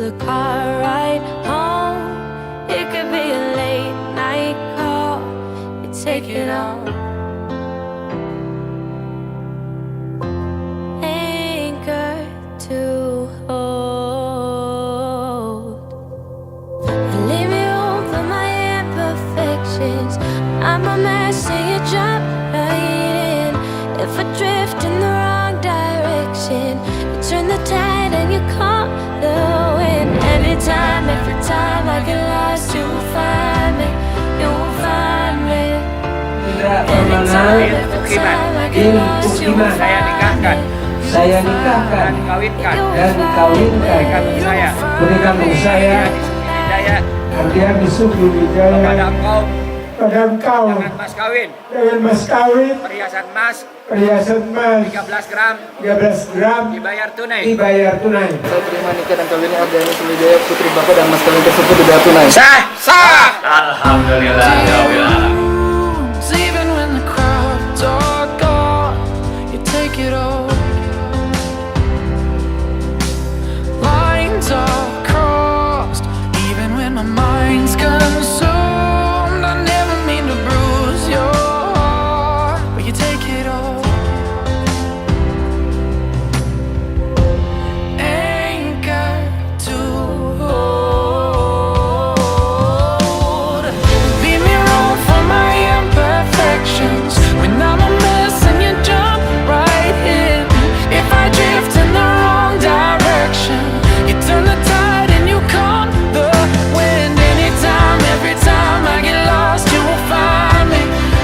the car ride home. It could be a late night call. You take it all. Anchor to hold. Leave me room for my imperfections. I'm a mess and you jump right in. If I drift in the wrong direction, you turn the tide and you call the wind. Every time I get lost, you will find me. You will find me. Every time I get lost, you will find me. Saya nikahkan dan kawinkan berikan bagi saya Ardian Yusufi Wijaya pada engkau dengan mas kawin perhiasan emas 13 gram 13 gram dibayar tunai. Saya terima nikah dan kawinnya Ardian Yusufi Wijaya putri Bapak dan mas kawin tersebut dibayar tunai. Sah. Alhamdulillah ya Allah. Even when the crowds are gone, you take it all. Lines are crossed, even when my mind's consumed. I never mean to bruise your heart, but you take it all. Anchor to hold. Leave me room for my imperfections. When I'm a mess and you jump right in. If I drift in the wrong direction, you turn the tide and you calm the wind. Anytime, every time I get lost, you will find me.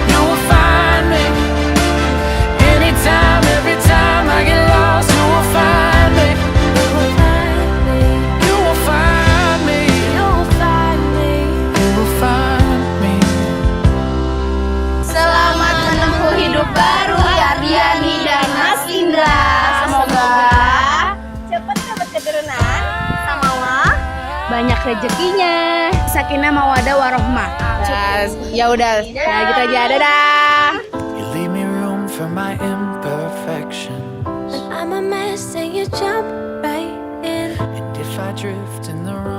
You will find me. Anytime, every time I get lost, you will find me. You will find me. You will find me. You will find me. Selamat menempuh hidup baru ya Diani dan Mas Indra. Semoga cepat dapat keturunan sama Allah, banyak rezekinya, sakinah mawadah warohmah. Ya udah, nah gitu aja, dadah. You leave me room for my imperfections. And I'm a mess and you jump right in. And if I drift in the wrong